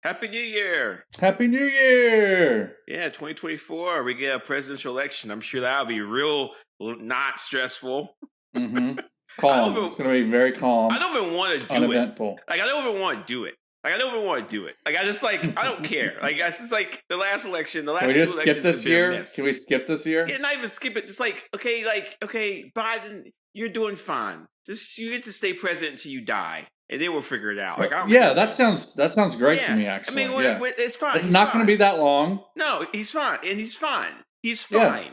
Happy New Year! Happy New Year! Yeah, 2024. We get a presidential election. I'm sure that'll be real not stressful. Mm-hmm. Calm. It's going to be very calm. I don't even want to do uneventful. it. I don't even want to do it. I don't even want to do it. I don't care. It's just like the last election, the last two elections. Skip this year? Can we skip this year? Yeah, not even skip it. Just okay, Biden, you're doing fine. Just you get to stay president until you die. And then we'll figure it out. That sounds great to me. Actually, it's fine. It's not going to be that long. No, he's fine, and he's fine. He's fine. Yeah.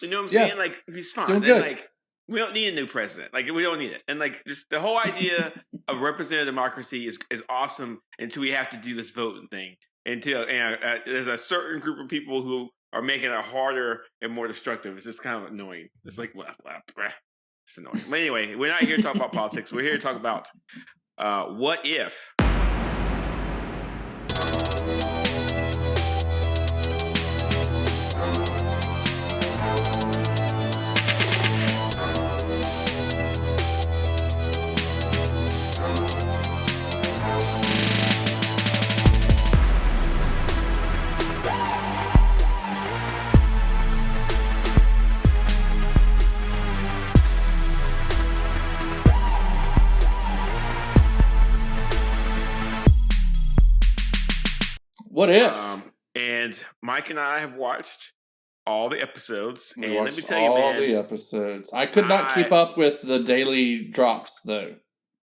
You know what I'm saying? He's fine. Still good. And, we don't need a new president. We don't need it. And just the whole idea of representative democracy is awesome until we have to do this voting thing. Until there's a certain group of people who are making it harder and more destructive. It's just kind of annoying. It's like, it's annoying. But anyway, we're not here to talk about politics. We're here to talk about what if. What if? And Mike and I have watched all the episodes. We watched let me tell you, man, all the episodes. I could not keep up with the daily drops, though.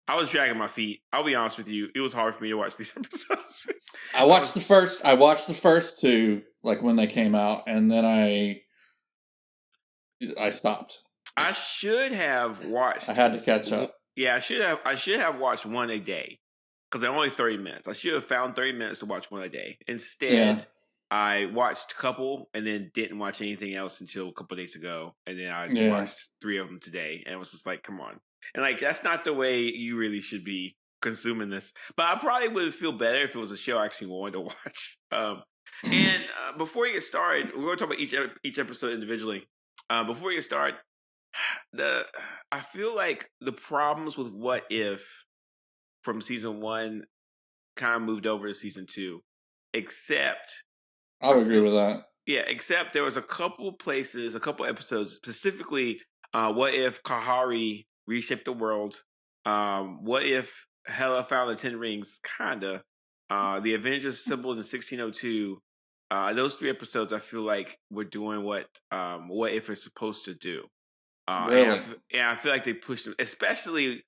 I was dragging my feet. I'll be honest with you; it was hard for me to watch these episodes. I watched the first two, when they came out, and then I stopped. I should have watched. I had to catch up. Yeah, I should have watched one a day. Because they're only 30 minutes. I should have found 30 minutes to watch one a day. Instead, I watched a couple and then didn't watch anything else until a couple of days ago. And then I watched 3 of them today. And it was just like, come on. And that's not the way you really should be consuming this. But I probably would feel better if it was a show I actually wanted to watch. And before we get started, we're going to talk about each episode individually. Before we get started, I feel like the problems with What If from season 1 kind of moved over to season 2, except I would agree with that. Yeah, except there was a couple episodes, specifically What If Kahhori reshaped the world, What If Hela found the 10 rings, kinda, the Avengers assembled in 1602. Those 3 episodes I feel like we're doing what If is supposed to do. Really? And I feel like they pushed them, especially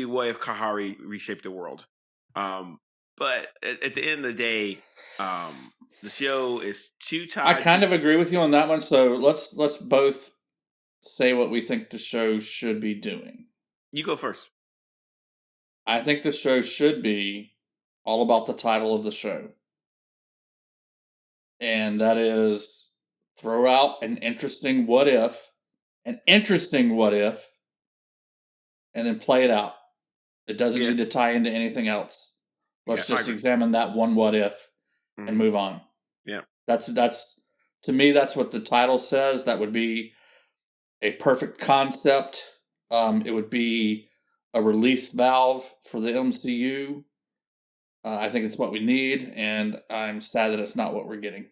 What If Kahhori reshaped the world. But at the end of the day, the show is too tied. I kind of agree with you on that one. So let's both say what we think the show should be doing. You go first. I think the show should be all about the title of the show. And that is throw out an interesting what if, and then play it out. It doesn't need to tie into anything else. Let's just examine that one what if and move on. Yeah. That's to me, that's what the title says. That would be a perfect concept. It would be a release valve for the MCU. I think it's what we need, and I'm sad that it's not what we're getting.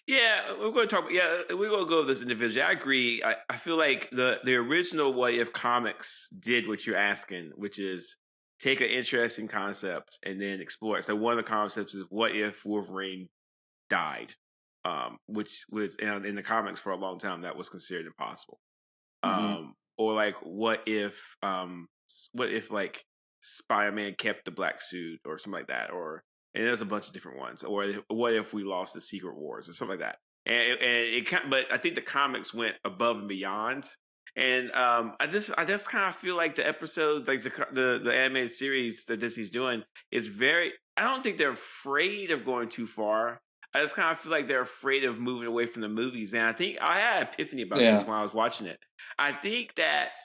Yeah, we're going to go over this individually. I agree. I feel like the original What If comics did what you're asking, which is take an interesting concept and then explore it. So one of the concepts is what if Wolverine died, which was in the comics for a long time that was considered impossible. Or what if Spider-Man kept the black suit or something like that, and there's a bunch of different ones. Or what if we lost the Secret Wars or something like that? But I think the comics went above and beyond. And I just kind of feel like the episodes, like the animated series that Disney's doing, is very. I don't think they're afraid of going too far. I just kind of feel like they're afraid of moving away from the movies. And I think I had an epiphany about this when I was watching it. I think that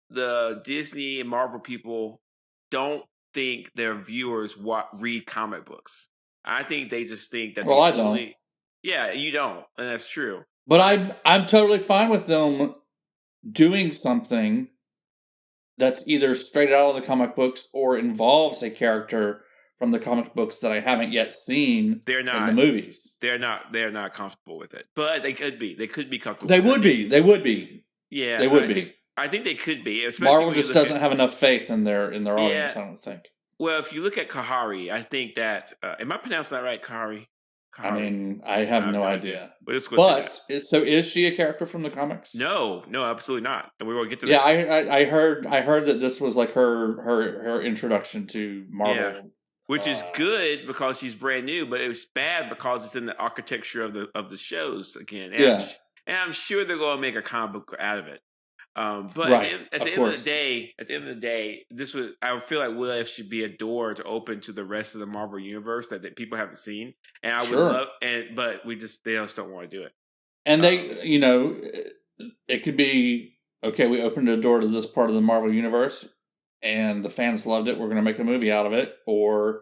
the Disney and Marvel people don't think their viewers read comic books. I think they just think that. Well, I don't. Yeah, you don't, and that's true. But I'm totally fine with them doing something that's either straight out of the comic books or involves a character from the comic books that I haven't yet seen in the movies. They're not comfortable with it, but they could be. They could be comfortable. They would be. They would be. Yeah, they would be. I think they could be. Marvel just doesn't have enough faith in their audience. I don't think. Well, if you look at Kahhori, I think that am I pronouncing that right, Kahhori? I mean, I have no idea. But so is she a character from the comics? No, absolutely not. And we will get to that. Yeah, I heard that this was like her introduction to Marvel. Yeah. Which is good because she's brand new, but it was bad because it's in the architecture of the shows again. And I'm sure they're going to make a comic book out of it. But at the end of the day, I feel like What If should be a door to open to the rest of the Marvel universe that people haven't seen. And I would love, but they just don't want to do it. And it could be, okay, we opened a door to this part of the Marvel universe and the fans loved it. We're going to make a movie out of it. Or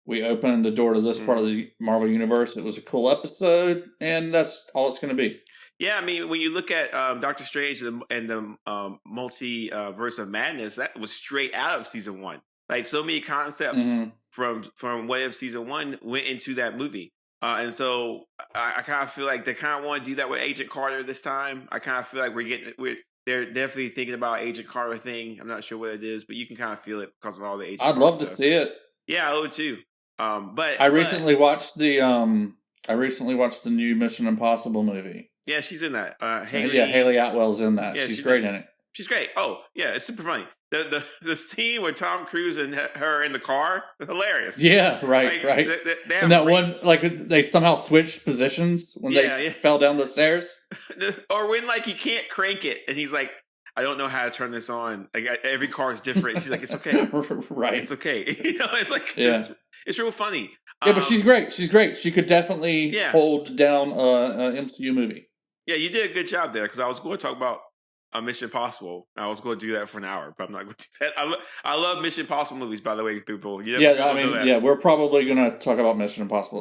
we opened the door to this part of the Marvel universe. It was a cool episode and that's all it's going to be. Yeah, I mean, when you look at Doctor Strange and the multiverse of madness, that was straight out of season 1. Like so many concepts from What If season 1 went into that movie, and so I kind of feel like they kind of want to do that with Agent Carter this time. I kind of feel like they're definitely thinking about Agent Carter thing. I'm not sure what it is, but you can kind of feel it because of all the Agent. I'd love to see it. Yeah, I would too. But I recently watched the new Mission Impossible movie. Yeah, she's in that. Haley Atwell's in that. Yeah, she's great in it. She's great. Oh, yeah, it's super funny. The scene with Tom Cruise and her in the car, hilarious. Yeah, right. They and that one, like, they somehow switched positions when they fell down the stairs. Or when, like, he can't crank it, and he's like, I don't know how to turn this on. Like, every car is different. She's like, it's okay. Right. It's okay. It's like, it's real funny. Yeah, but she's great. She's great. She could definitely hold down an MCU movie. Yeah, you did a good job there because I was going to talk about Mission Impossible. I was going to do that for an hour, but I'm not going to do that. I love Mission Impossible movies, by the way, people. We're probably going to talk about Mission Impossible.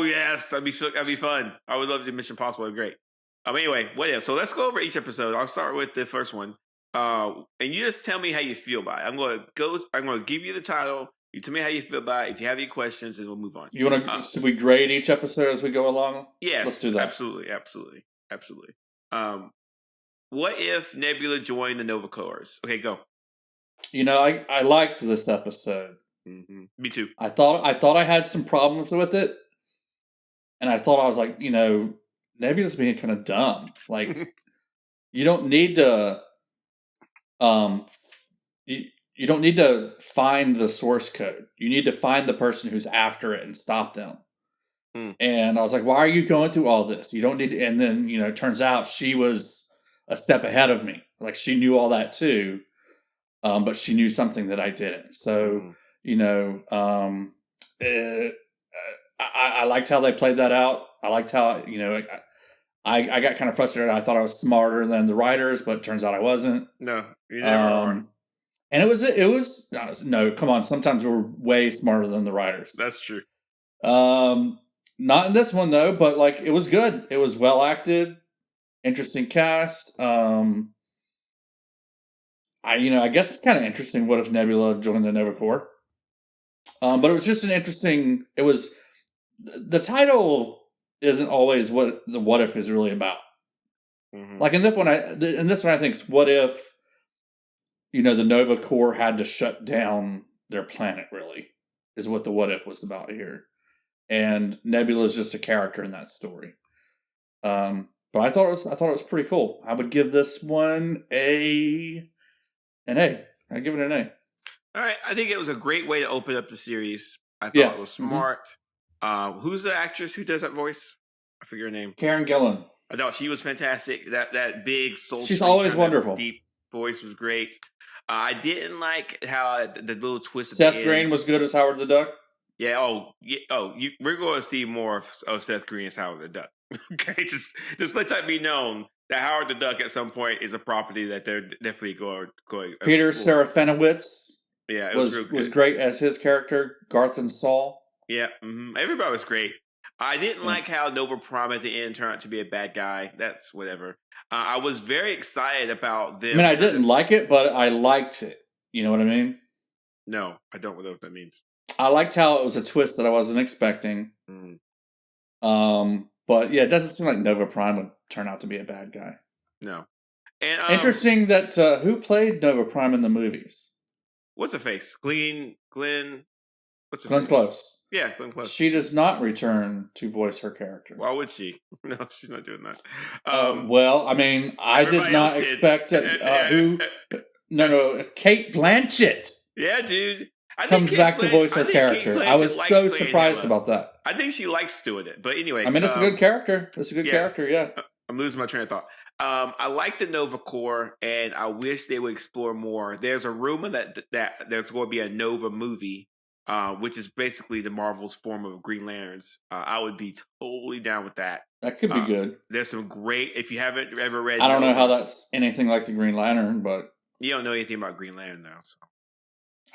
Yes, that'd be fun. I would love to do Mission Impossible. It'd be great. Anyway, what if? So let's go over each episode. I'll start with the first one, and you just tell me how you feel about it. I'm going to give you the title. You tell me how you feel about it. If you have any questions, then we'll move on. You want to? Should we grade each episode as we go along? Yes, let's do that. Absolutely. What if Nebula joined the Nova Corps? Okay, go. I liked this episode. Mm-hmm. Me too. I thought I had some problems with it, and I thought I was like, Nebula's being kind of dumb. Like, you don't need to, you don't need to find the source code. You need to find the person who's after it and stop them. And I was like, why are you going through all this? You don't need to. And then, it turns out she was a step ahead of me. Like, she knew all that too. But she knew something that I didn't. So, I liked how they played that out. I liked how, I got kind of frustrated. I thought I was smarter than the writers, but it turns out I wasn't. No, you never are. And it was no, come on. Sometimes we're way smarter than the writers. That's true. Not in this one though, but like it was good. It was well acted, interesting cast. I guess it's kind of interesting. What if Nebula joined the Nova Corps? But it was just the title isn't always what the what if is really about. Mm-hmm. Like in this one, I think what if, the Nova Corps had to shut down their planet, really, is what the what if was about here. And Nebula is just a character in that story. But I thought it was pretty cool. I would give this one an A. I'd give it an A. All right. I think it was a great way to open up the series. I thought it was smart. Mm-hmm. Who's the actress who does that voice? I forget her name. Karen Gillan. I thought she was fantastic. That big soul. She's always wonderful. Deep voice was great. I didn't like how the little twist. Seth Green was good as Howard the Duck. Yeah. We're going to see more of Seth Green as Howard the Duck. Okay, just let that be known that Howard the Duck at some point is a property that they're definitely going. Peter Serafinowicz. Yeah, was great as his character Garth and Saul. Yeah, everybody was great. I didn't like how Nova Prime at the end turned out to be a bad guy. That's whatever. I was very excited about them. I mean, I didn't like it, but I liked it. You know what I mean? No, I don't know what that means. I liked how it was a twist that I wasn't expecting. Mm. But yeah, it doesn't seem like Nova Prime would turn out to be a bad guy. No. And interesting that who played Nova Prime in the movies? What's her face? Glenn. What's her Glenn face? Close. Yeah, Glenn Close. She does not return to voice her character. Why would she? No, she's not doing that. Well, I mean, I did not expect No, Cate Blanchett. Yeah, dude. Comes back to voice her character. I was so surprised about that. I think she likes doing it, but anyway. I mean, it's a good character. It's a good character. Yeah. I'm losing my train of thought. I like the Nova Corps, and I wish they would explore more. There's a rumor that there's going to be a Nova movie, which is basically the Marvel's form of Green Lanterns. I would be totally down with that. That could be good. There's some great. If you haven't ever read, I don't know how that's anything like the Green Lantern, but you don't know anything about Green Lantern now. So.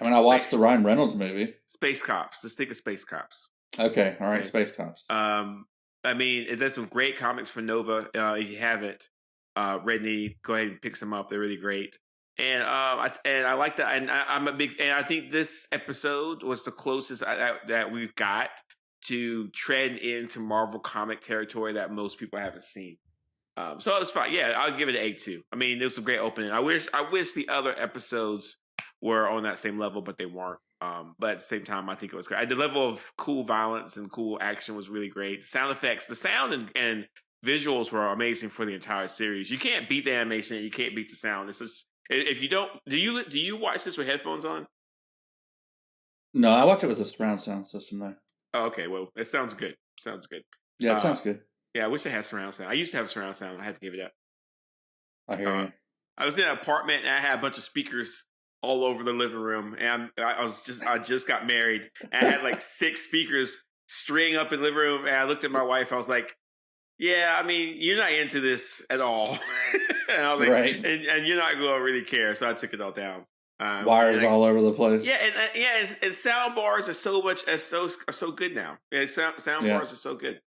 I mean, I watched the Ryan Reynolds movie. Space Cops. Let's think of Space Cops. Okay, all right, okay. Space Cops. I mean, there's some great comics for Nova. If you haven't read, go ahead and pick some up. They're really great. And I like that. And I'm a big. And I think this episode was the closest that we've got to tread into Marvel comic territory that most people haven't seen. So it was fine. Yeah, I'll give it an A2. I mean, it was a great opening. I wish the other episodes were on that same level, but they weren't. But at the same time, I think it was great. The level of cool violence and cool action was really great. Sound effects, the sound and visuals were amazing for the entire series. You can't beat the animation. You can't beat the sound. It's just, if you don't, do you watch this with headphones on? No, I watch it with a surround sound system though. Oh, okay, well, it sounds good. Sounds good. Yeah, it sounds good. Yeah, I wish I had surround sound. I used to have surround sound. I had to give it up. I hear you. I was in an apartment and I had a bunch of speakers all over the living room, and I just got married, and I had like 6 speakers string up in the living room, and I looked at my wife. I was like, "Yeah, I mean, you're not into this at all," and I was like, "Right," and you're not going to really care, so I took it all down. Wires all over the place. Yeah, and sound bars are so good now. Yeah, sound bars are so good.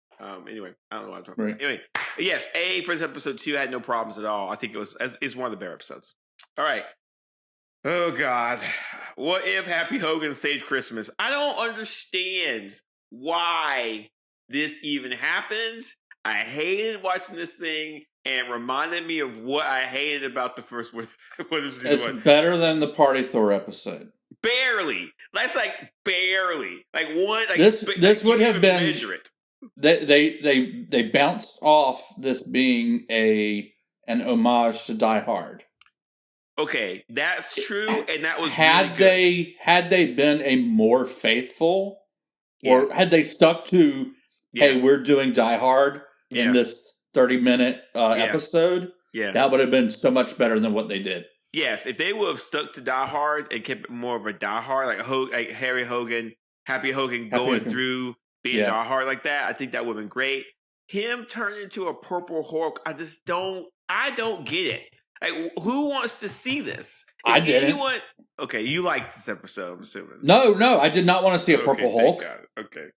Anyway, I don't know what I'm talking about. Anyway, yes, A for this episode 2 had no problems at all. I think it's one of the better episodes. All right. Oh, God. What if Happy Hogan saved Christmas? I don't understand why this even happens. I hated watching this thing, and it reminded me of what I hated about the first one. It's better than the Party Thor episode. Barely. That's like barely. Like one. Like this would have been. Measure it. They bounced off this being an homage to Die Hard. Okay, that's true, and that was had really they been a more faithful, or had they stuck to, hey, we're doing Die Hard in this 30-minute episode, that would have been so much better than what they did. Yes, if they would have stuck to Die Hard and kept it more of a Die Hard, like Happy Hogan going through being Die Hard like that, I think that would have been great. Him turning into a Purple Hulk, I don't get it. Like, who wants to see this? I didn't. Okay, you liked this episode, I'm assuming. No, I did not want to see a Purple Hulk. Okay.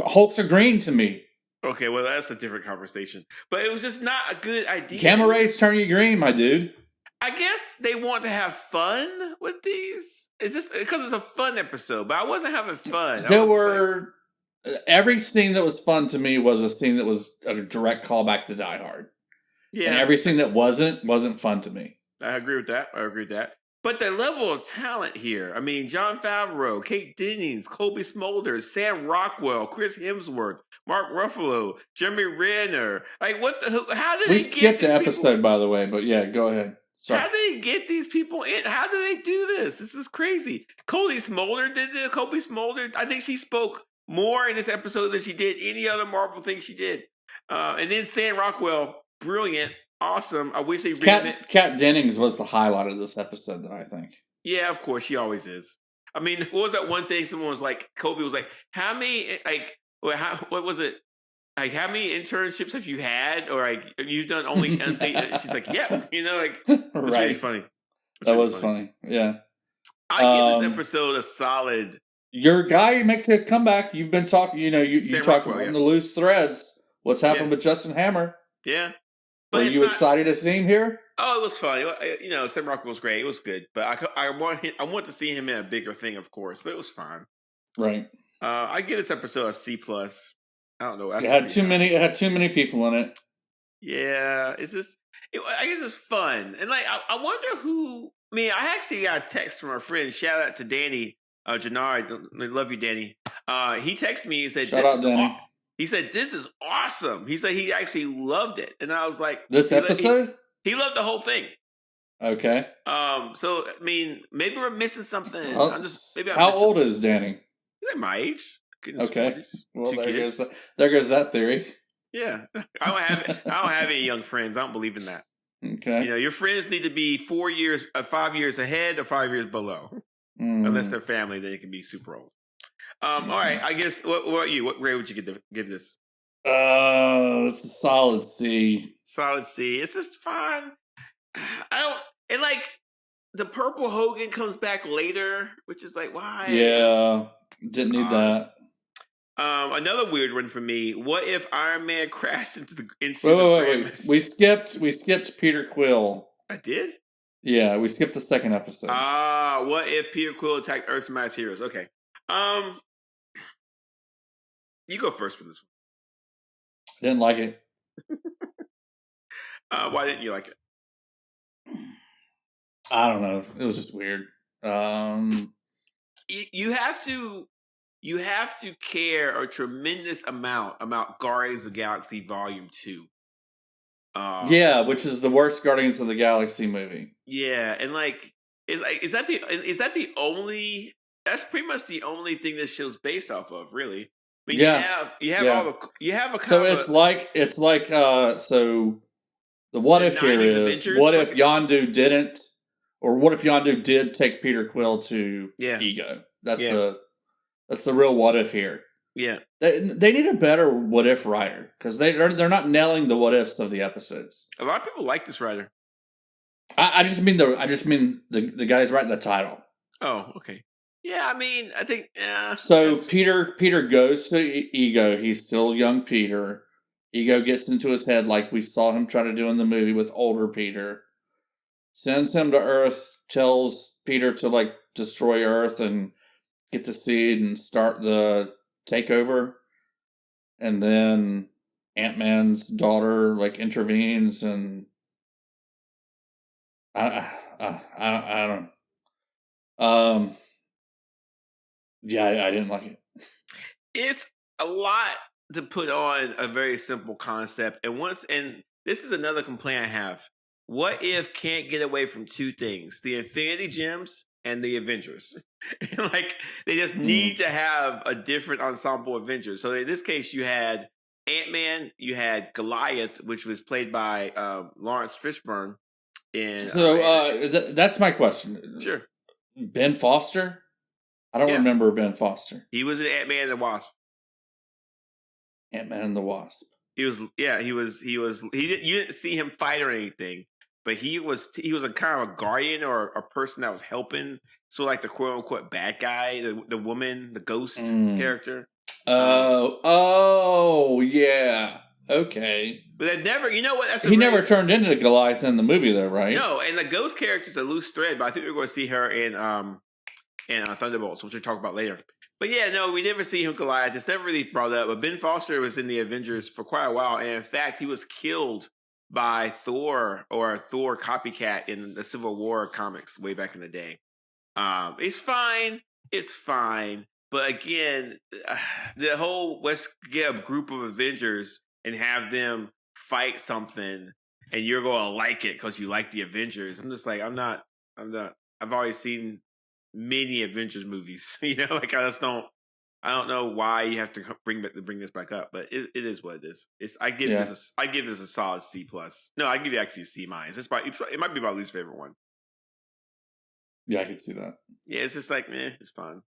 Hulks are green to me. Okay, well, that's a different conversation. But it was just not a good idea. Gamma rays turn you green, my dude. I guess they want to have fun with these. It's just because it's a fun episode, but I wasn't having fun. Every scene that was fun to me was a scene that was a direct callback to Die Hard. Yeah. And every scene that wasn't fun to me. I agree with that. But the level of talent here, I mean, Jon Favreau, Kate Dennings, Kobe Smulders, Sam Rockwell, Chris Hemsworth, Mark Ruffalo, Jeremy Renner. Like, how did they skipped the episode, by the way, but yeah, go ahead. Sorry. How do they get these people in? How do they do this? This is crazy. Kobe Smolder did this. Kobe Smolder, I think she spoke more in this episode than she did any other Marvel thing she did. And then Sam Rockwell, brilliant, awesome. I wish they Kat Dennings was the highlight of this episode, though, I think. Yeah, of course, she always is. I mean, what was that one thing someone was like, Kobe was like, how many, like, what was it? Like, how many internships have you had? Or, like, you've done only, she's like, yeah, like, it's really funny. That was funny, yeah. I give this episode a solid. Your guy makes a comeback. You've been talking, you talked about the loose threads. What's happened with Justin Hammer? Yeah. But are you excited to see him here? Oh, it was funny. Sam Rockwell was great. It was good. But I want to see him in a bigger thing, of course. But it was fine. Right. I give this episode a C+. I don't know. It had too many people in it. Yeah, it's just. I guess it's fun, and like I wonder who. I mean, I actually got a text from a friend. Shout out to Danny Jannard. Love you, Danny. He texted me. He said, "Shout out, Danny." He said, "This is awesome." He said he actually loved it, and I was like, "This episode." He loved the whole thing. Okay. So I mean, maybe we're missing something. Well, how old is Danny? He's like my age. Okay. Well, there goes that theory. Yeah, I don't have any young friends. I don't believe in that. Okay. You know, your friends need to be 5 years ahead or 5 years below. Unless they're family, then it can be super old. All right, I guess. What about you? What grade would you give this? It's a solid C. Solid C. It's just fine. I don't. And like the purple Hogan comes back later, which is like why? Yeah, didn't need that. Another weird one for me. What if Iron Man crashed into the? Wait. We skipped Peter Quill. I did. Yeah, we skipped the second episode. What if Peter Quill attacked Earth's Mightiest Heroes? Okay. You go first for this one. Didn't like it. Why didn't you like it? I don't know. It was just weird. You have to care a tremendous amount about Guardians of the Galaxy Volume 2. Yeah, which is the worst Guardians of the Galaxy movie. Yeah, and is that the only? That's pretty much the only thing this show's based off of, really. I mean, you have a. So it's like so. The what if here is Avengers? What if Yondu didn't, or what if Yondu did take Peter Quill to Ego? That's the real what if here. Yeah, they need a better what if writer because they're not nailing the what ifs of the episodes. A lot of people like this writer. I just mean the guys writing the title. Oh, okay. Yeah, I mean, I think. So Peter goes to Ego. He's still young Peter. Ego gets into his head like we saw him try to do in the movie with older Peter. Sends him to Earth. Tells Peter to destroy Earth and get the seed and start the takeover. And then Ant-Man's daughter intervenes and I don't. Yeah, I didn't like it. It's a lot to put on a very simple concept, and this is another complaint I have. What if can't get away from two things: the Infinity Gems and the Avengers? They just need to have a different ensemble of Avengers. So in this case, you had Antman, you had Goliath, which was played by Lawrence Fishburne. That's my question. Sure. Ben Foster? I don't remember Ben Foster. He was in Ant-Man and the Wasp. Ant-Man and the Wasp. You didn't see him fight or anything, but he was a kind of a guardian or a person that was helping. So the quote unquote bad guy, the woman, the ghost character. Yeah. Okay. But that never, you know what? He never turned into Goliath in the movie, though, right? No, and the ghost character's a loose thread, but I think we're going to see her in Thunderbolts, which we'll talk about later. But yeah, no, we never see him Goliath. It's never really brought up. But Ben Foster was in the Avengers for quite a while, and in fact, he was killed by Thor or a Thor copycat in the Civil War comics way back in the day. It's fine. But again, the whole let's get a group of Avengers and have them fight something, and you're going to like it because you like the Avengers. I'm just like, I'm not. I've always seen many Avengers movies. I don't know why you have to bring this back up, but it is what it is. I give this a solid C+. No, I give you actually a C-. It might be my least favorite one. Yeah, I can see that. Yeah, it's just it's fun.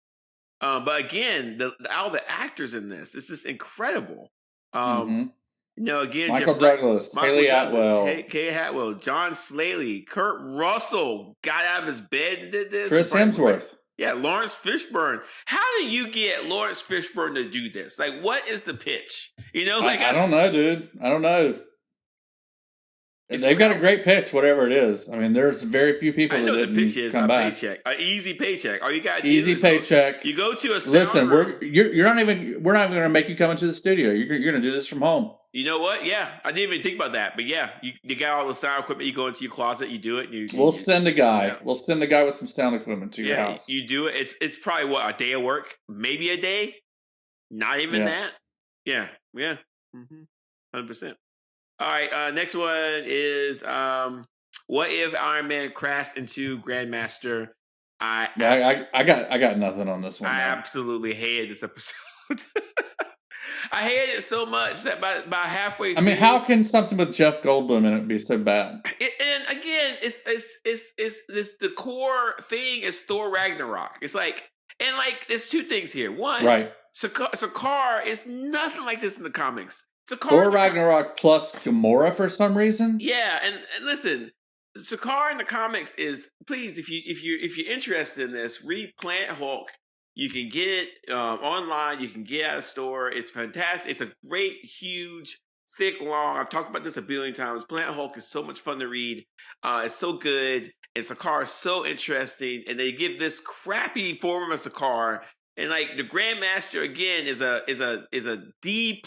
But again, all the actors in this, it's just incredible. Again, Michael Douglas, Haley Atwell, Kay Atwell, John Slaley, Kurt Russell got out of his bed and did this. Chris Hemsworth. Yeah, Lawrence Fishburne. How do you get Lawrence Fishburne to do this? What is the pitch? I don't know, dude. I don't know. They've got a great pitch, whatever it is. I mean, there's very few people that didn't the pitch is come back. Paycheck, an easy paycheck. All you got to do easy is paycheck. You go to a sound listen. room. We're not even going to make you come into the studio. You're going to do this from home. You know what? Yeah, I didn't even think about that, but yeah, you got all the sound equipment. You go into your closet, you do it. We'll send a guy. Yeah. We'll send a guy with some sound equipment to your house. You do it. It's probably a day of work, maybe a day. Not even that. Yeah. 100%. All right, next one is what if Iron Man crashed into Grandmaster? I got nothing on this one. I absolutely hated this episode. I hated it so much that by halfway through, I mean, how can something with Jeff Goldblum in it be so bad? And again, it's this the core thing is Thor Ragnarok. It's like, and like there's two things here. One, right. Sakaar is nothing like this in the comics. Thor Ragnarok plus Gamora for some reason. Yeah, and listen, Sakaar in the comics is, please, if you're interested in this, read Planet Hulk. You can get it online. You can get it at a store. It's fantastic. It's a great, huge, thick, long. I've talked about this a billion times. Planet Hulk is so much fun to read. It's so good. And Sakaar is so interesting. And they give this crappy form of Sakaar. And like the Grandmaster again is a D+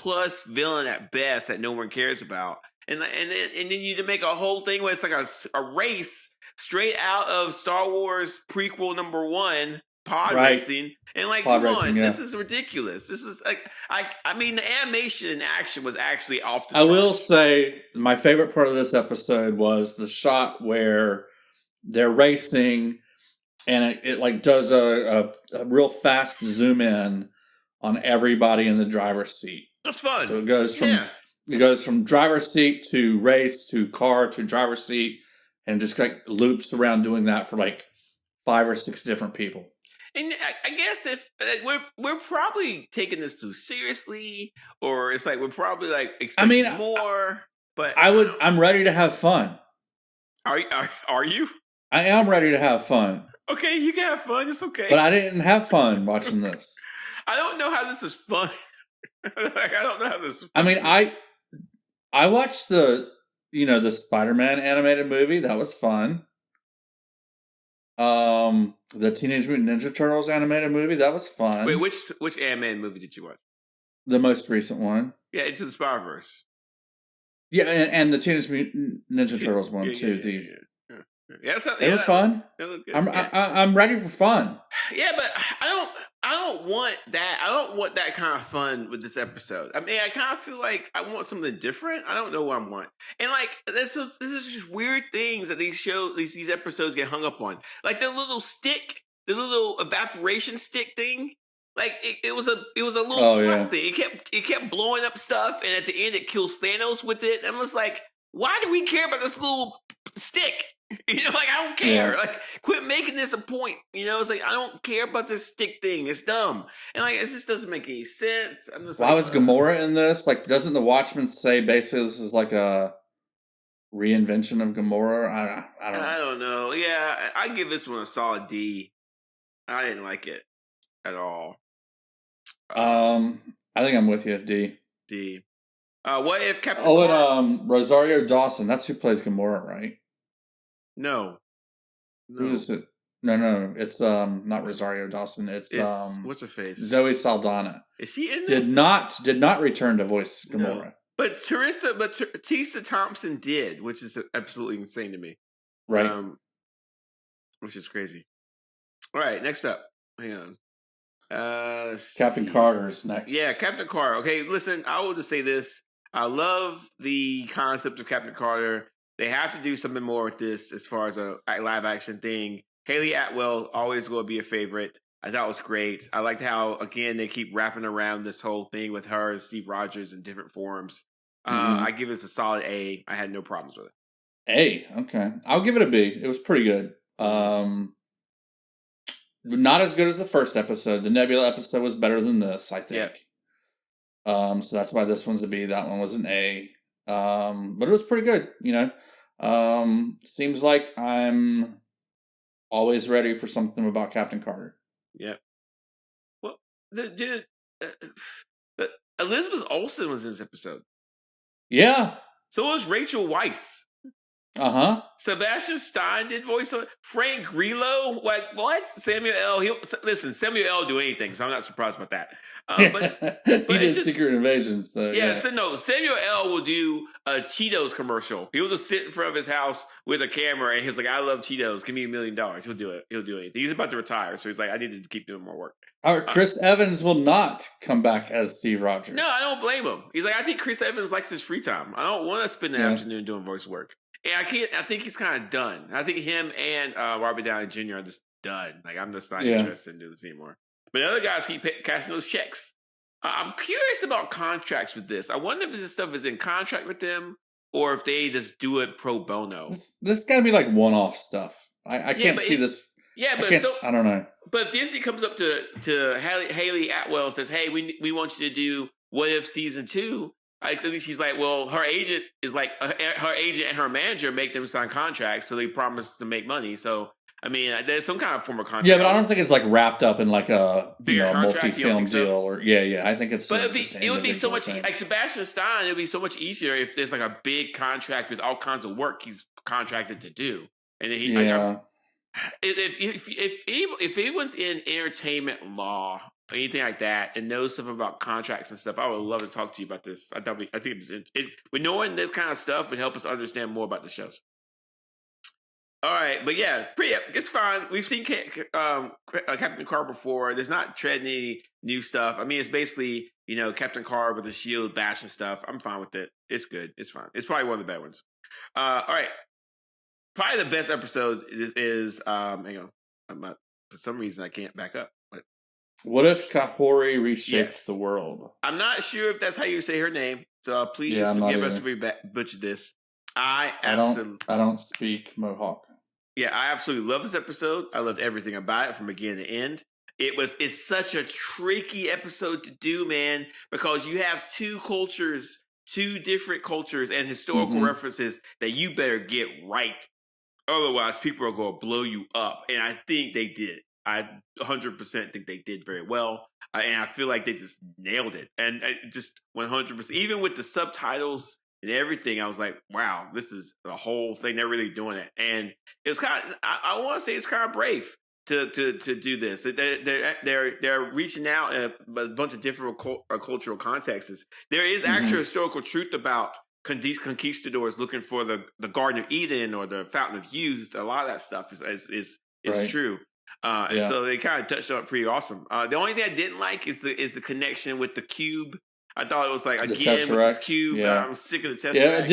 villain at best that no one cares about. And then you make a whole thing where it's like a race straight out of Star Wars prequel #1, pod racing, and like come on, this is ridiculous. This is like I mean the animation and action was actually off the charts. I will say my favorite part of this episode was the shot where they're racing. And it like does a real fast zoom in on everybody in the driver's seat. That's fun. So it goes from driver's seat to race to car to driver's seat, and just like loops around doing that for like 5 or 6 different people. And I guess if we're probably taking this too seriously, or it's like we're probably like expecting more. But I'm ready to have fun. Are you? I am ready to have fun. Okay, you can have fun. It's okay. But I didn't have fun watching this. I don't know how this is fun. I don't know how this is fun. I mean, I watched the Spider-Man animated movie. That was fun. The Teenage Mutant Ninja Turtles animated movie. That was fun. Wait, which Ant-Man movie did you watch? The most recent one. Yeah, Into the Spider-Verse. Yeah, and the Teenage Mutant Ninja Turtles one too. They were fun. They look good. I'm ready for fun. Yeah, but I don't want that. I don't want that kind of fun with this episode. I mean, I kind of feel like I want something different. I don't know what I want. And like this is just weird things that these episodes get hung up on. Like the little evaporation stick thing. Like it was a little thing. It kept blowing up stuff, and at the end it kills Thanos with it. And I'm just like, why do we care about this little stick? Like I don't care. Yeah. Like, quit making this a point. It's like I don't care about this stick thing. It's dumb, and like it just doesn't make any sense. I'm just why was Gamora in this? Like, doesn't the Watchmen say basically this is like a reinvention of Gamora? I don't know. Yeah, I give this one a solid D. I didn't like it at all. I think I'm with you. D. What if Captain? And Rosario Dawson. That's who plays Gamora, right? No. Who is it? No. It's not Rosario Dawson. It's what's her face? Zoe Saldana. Is she in this? Did not return to voice Gamora. No. But Tessa Thompson did, which is absolutely insane to me. Right. Which is crazy. All right, next up. Hang on. Captain Carter's next. Yeah, Captain Carter. Okay, listen, I will just say this. I love the concept of Captain Carter. They have to do something more with this as far as a live action thing. Haley Atwell, always going to be a favorite. I thought it was great. I liked how, again, they keep wrapping around this whole thing with her and Steve Rogers in different forms. I give this a solid A. I had no problems with it. A, okay. I'll give it a B. It was pretty good. Not as good as the first episode. The Nebula episode was better than this, I think. Yeah. So that's why this one's a B. That one was an A. But it was pretty good, Seems like I'm always ready for something about Captain Carter. Yeah. Well, Elizabeth Olsen was in this episode. Yeah. So was Rachel Weisz. Sebastian Stein did voiceover. Frank Grillo, like what? Samuel L. Listen, Samuel L. do anything, so I'm not surprised about that. But he did Secret Invasion, so yeah. So no, Samuel L. will do a Cheetos commercial. He'll just sit in front of his house with a camera, and he's like, "I love Cheetos. Give me $1 million." He'll do it. He'll do anything. He's about to retire, so he's like, "I need to keep doing more work." Chris Evans will not come back as Steve Rogers. No, I don't blame him. He's like, I think Chris Evans likes his free time. I don't want to spend the afternoon doing voice work. And I think he's kind of done. I think him and Robert Downey Jr. are just done. Like, I'm just not interested in doing this anymore. But the other guys keep cashing those checks. I'm curious about contracts with this. I wonder if this stuff is in contract with them or if they just do it pro bono. This got to be like one-off stuff. I can't see this. Yeah, but I don't know. But if Disney comes up to Haley Atwell and says, "Hey, we want you to do What If season 2," I think she's like, "Well, her agent is like her agent and her manager make them sign contracts, so they promise to make money." So I mean, there's some kind of form of contract. Yeah, but I don't think it's like wrapped up in like a multi-film deal or I think it's. But it would be so much like Sebastian Stein. It would be so much easier if there's like a big contract with all kinds of work he's contracted to do, and then he If anyone's in entertainment law or anything like that and knows stuff about contracts and stuff, I would love to talk to you about this. I think with knowing this kind of stuff would help us understand more about the shows. All right, but yeah, it's fine. We've seen Captain Carter before. There's not treading any new stuff. I mean, it's basically Captain Carter with a shield bashing stuff. I'm fine with it. It's good. It's fine. It's probably one of the bad ones. All right. Probably the best episode is hang on. For some reason I can't back up. But what if Kahhori reshaped the world? I'm not sure if that's how you say her name, so please forgive us if we butchered this. I don't speak Mohawk. Yeah, I absolutely love this episode. I loved everything about it from beginning to end. It's such a tricky episode to do, man, because you have two different cultures and historical references that you better get right. Otherwise, people are going to blow you up. And I think they did. I 100% think they did very well. And I feel like they just nailed it. And just 100%. Even with the subtitles and everything, I was like, wow, this is the whole thing. They're really doing it. And it's kind of, I want to say it's kind of brave to do this. They're reaching out in a bunch of different cultural contexts. There is actual historical truth about these conquistadors looking for the Garden of Eden or the Fountain of Youth. A lot of that stuff is true. And so they kind of touched on it pretty awesome. The only thing I didn't like is the connection with the cube. I thought it was like, again, with this cube. Yeah. I'm sick of the Tesseract. Yeah, it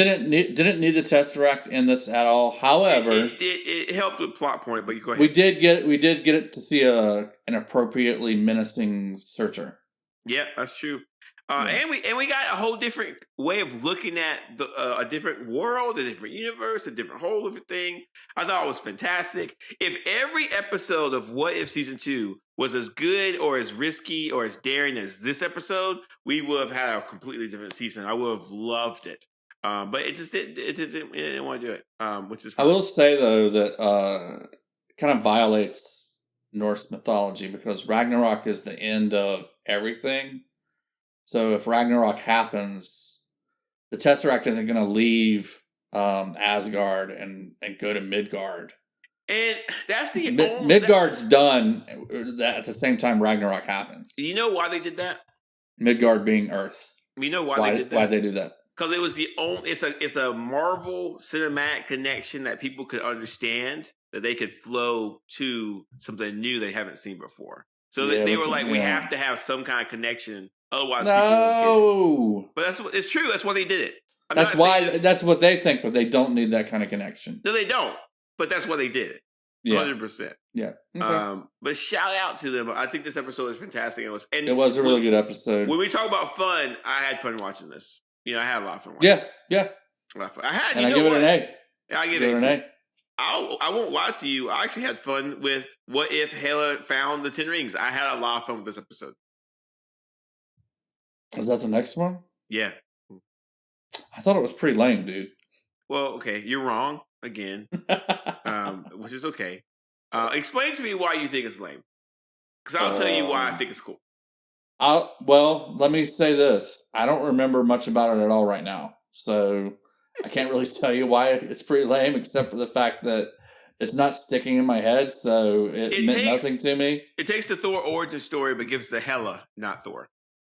didn't need the Tesseract in this at all. However, it helped with plot point, but you go ahead. We did get it to see an appropriately menacing searcher. Yeah, that's true. And we got a whole different way of looking at a different world, a different universe, a different whole different thing. I thought it was fantastic. If every episode of What If Season 2 was as good or as risky or as daring as this episode, we would have had a completely different season. I would have loved it. But it just didn't want to do it, which is fine. I will say, though, that kind of violates Norse mythology because Ragnarok is the end of everything. So if Ragnarok happens, the Tesseract isn't going to leave Asgard and go to Midgard. And that's the Midgard's done at the same time Ragnarok happens. You know why they did that? Midgard being Earth. We know why they did that. Why they do that? Because it was the only. It's a Marvel cinematic connection that people could understand, that they could flow to something new they haven't seen before. So they were like, we have to have some kind of connection. Otherwise, people won't get it. But it's true. That's why they did it. That's what they think, but they don't need that kind of connection. No, they don't. But that's why they did it. 100%. Yeah. Okay. But shout out to them. I think this episode is fantastic. It was a really good episode. When we talk about fun, I had fun watching this. I had a lot of fun watching it. Yeah. A lot of fun. I give it an A. Yeah, I give it an A. I won't lie to you. I actually had fun with What If Hela found the 10 rings. I had a lot of fun with this episode. Is that the next one? Yeah. I thought it was pretty lame, dude. Well, okay. You're wrong again, which is okay. Explain to me why you think it's lame. Because I'll tell you why I think it's cool. Well, let me say this. I don't remember much about it at all right now. So I can't really tell you why it's pretty lame, except for the fact that it's not sticking in my head, so it meant nothing to me. It takes the Thor origin story, but gives the Hela, not Thor.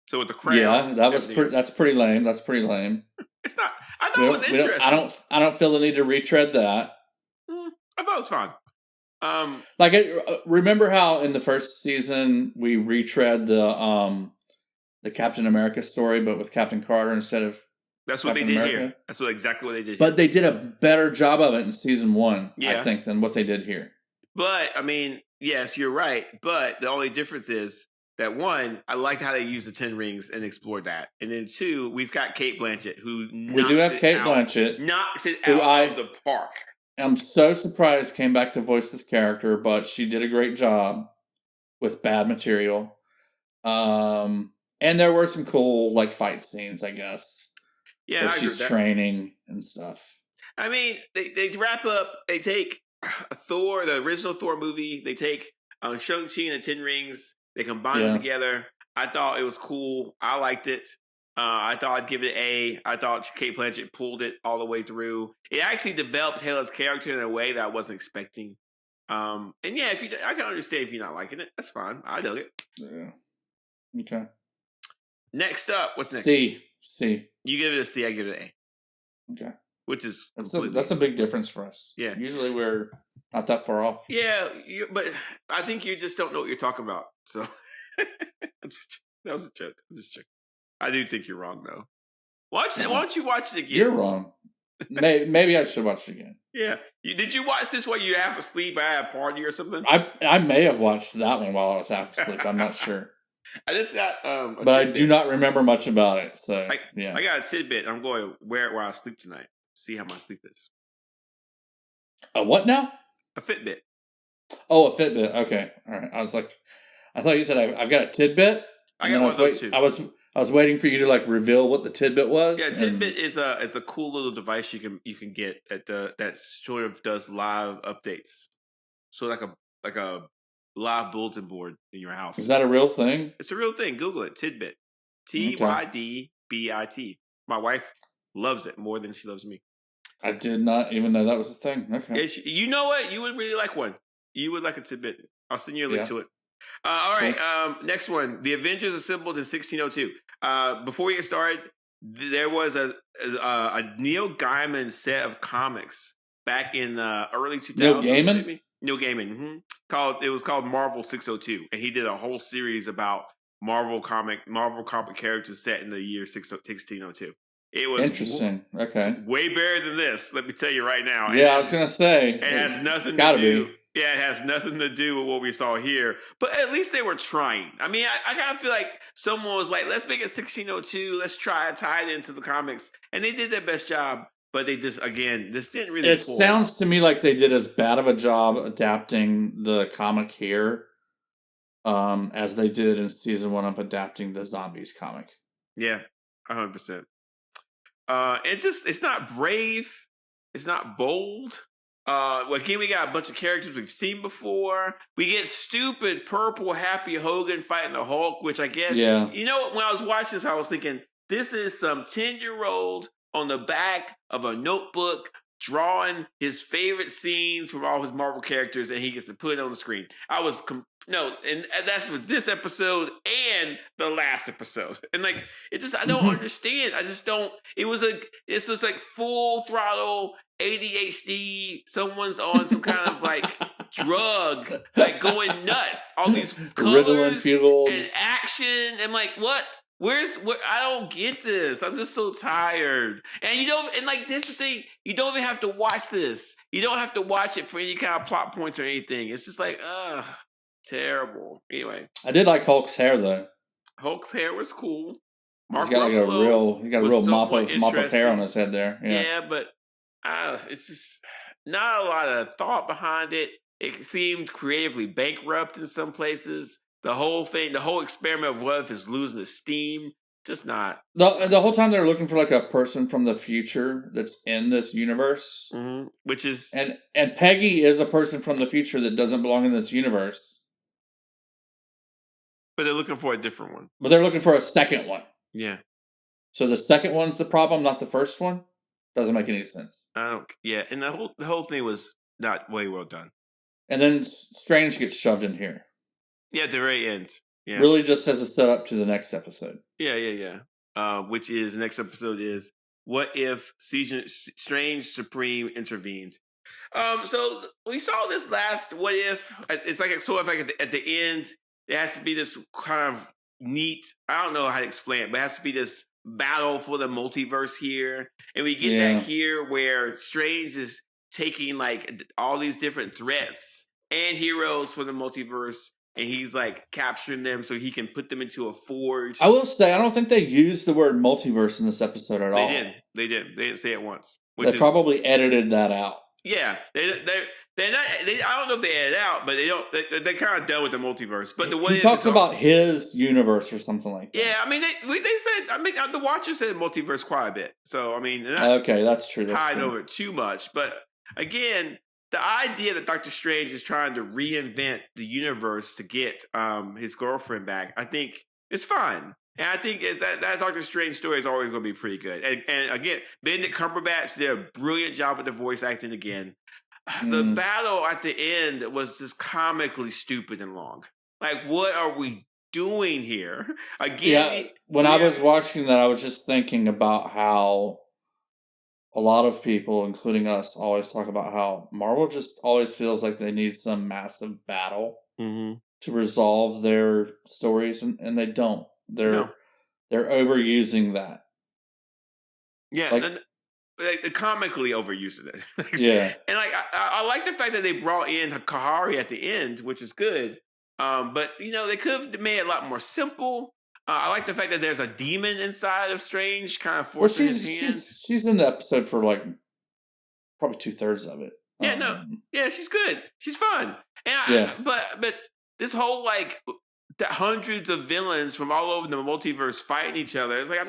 So with the crown, yeah, that's pretty lame. That's pretty lame. It's not. I thought it was interesting. I don't feel the need to retread that. I thought it was fun. Remember how in the first season we retread the Captain America story, but with Captain Carter instead of That's what Captain they did America? here. That's exactly what they did. But they did a better job of it in season 1, yeah. I think, than what they did here. But I mean, yes, you're right. But the only difference is that 1, I liked how they used the 10 rings and explored that, and then 2, we've got Cate Blanchett, who we do have Cate Blanchett, knocks it out of the park. I'm so surprised came back to voice this character, but she did a great job with bad material. And there were some cool fight scenes, I guess. Yeah, where she's training and stuff. I mean, they wrap up. They take Thor, the original Thor movie. They take Shang-Chi and the 10 Rings. They combine them together. I thought it was cool. I liked it. I thought I'd give it an A. I thought Cate Blanchett pulled it all the way through. It actually developed Hela's character in a way that I wasn't expecting. And yeah, I can understand if you're not liking it. That's fine. I dug it. Yeah. Okay. Next up, what's next? C. You give it a C. I give it an A. Okay. Which is that's a big difference for us. Yeah. Usually we're not that far off. Yeah, but I think you just don't know what you're talking about. So that was a joke. I'm just joking. I do think you're wrong, though. Why don't you watch it again? You're wrong. Maybe I should watch it again. Yeah. Did you watch this while you half asleep at a party or something? I may have watched that one while I was half asleep. I'm not sure. I just got but I do not remember much about it. So yeah, I got a tidbit. I'm going to wear it while I sleep tonight. See how my sleep is. A what now? A Fitbit. Oh, a Fitbit. Okay, all right. I thought you said I've got a tidbit. I got one of those too. I was waiting for you to reveal what the tidbit was. Yeah, tidbit is a cool little device you can get that sort of does live updates. So like a live bulletin board in your house. Is that a real thing? It's a real thing. Google it. Tidbit. TYDBIT. My wife loves it more than she loves me. I did not even know that was a thing. Okay. You know what? You would really like one. You would like a tidbit. I'll send you a link to it. All right. Next one. The Avengers assembled in 1602. Before we get started, there was a Neil Gaiman set of comics back in the early 2000s. Neil Gaiman? Maybe? Neil Gaiman. It was called Marvel 602, and he did a whole series about Marvel comic characters set in the year 1602. It was interesting. Okay, way better than this. Let me tell you right now. Yeah, I was gonna say it has nothing to do. Yeah, it has nothing to do with what we saw here. But at least they were trying. I mean, I kind of feel like someone was like, "Let's make it 1602. Let's try to tie it into the comics," and they did their best job. But they just didn't really. It sounds to me like they did as bad of a job adapting the comic here, as they did in season 1 of adapting the Zombies comic. Yeah, 100%. It's not brave. It's not bold. Again, we got a bunch of characters we've seen before. We get stupid purple Happy Hogan fighting the Hulk, which I guess, you know, when I was watching this, I was thinking, this is some 10-year-old on the back of a notebook drawing his favorite scenes from all his Marvel characters, and he gets to put it on the screen. And that's with this episode and the last episode. And I don't understand. I just don't. It's just like full throttle ADHD. Someone's on some kind of drug, going nuts. All these colors and action. I'm like, what? Where I don't get this. I'm just so tired. And this is the thing, you don't even have to watch this. You don't have to watch it for any kind of plot points or anything. It's just terrible. Anyway. I did like Hulk's hair though. Hulk's hair was cool. He's got a real mop of hair on his head there. Yeah, but it's just not a lot of thought behind it. It seemed creatively bankrupt in some places. The whole experiment of what if it's losing its steam, just not. The whole time they were looking for a person from the future that's in this universe. Mm-hmm. Which is... And Peggy is a person from the future that doesn't belong in this universe. But they're looking for a different one. But they're looking for a second one. Yeah. So the second one's the problem, not the first one? Doesn't make any sense. Yeah, and the whole thing was not way well done. And then Strange gets shoved in here. Yeah, at the very end. Yeah. Really just as a setup to the next episode. Yeah. Which is, the next episode is, what if Strange Supreme intervened? So we saw this last what if. It's like sort of like at the end, there has to be this kind of neat, I don't know how to explain it, but it has to be this battle for the multiverse here. And we get that here where Strange is taking like all these different threats and heroes for the multiverse, and he's like capturing them so he can put them into a forge. I will say, I don't think they used the word multiverse in this episode at all. They didn't say it once. They probably edited that out. Yeah, they're not. I don't know if they edited it out, but they don't. They're kind of done with the multiverse. But he talks about his universe or something like that. Yeah, I mean, they said. I mean, the Watcher said multiverse quite a bit. So I mean, okay, that's true. Hide over it too much. But again, the idea that Doctor Strange is trying to reinvent the universe to get his girlfriend back, I think it's fine. And I think that Doctor Strange story is always going to be pretty good. And again, Benedict Cumberbatch did a brilliant job with the voice acting again. The battle at the end was just comically stupid and long. Like, what are we doing here? Again, when I was watching that, I was just thinking about how a lot of people, including us, always talk about how Marvel just always feels like they need some massive battle to resolve their stories, and they don't. They're overusing that. Yeah, like comically overusing it. Yeah, and like I like the fact that they brought in Kahhori at the end, which is good. But they could have made it a lot more simple. I like the fact that there's a demon inside of Strange, kind of forcing his hand. She's in the episode for like probably 2/3 of it. Yeah, she's good. She's fun. And but this whole like hundreds of villains from all over the multiverse fighting each other. It's like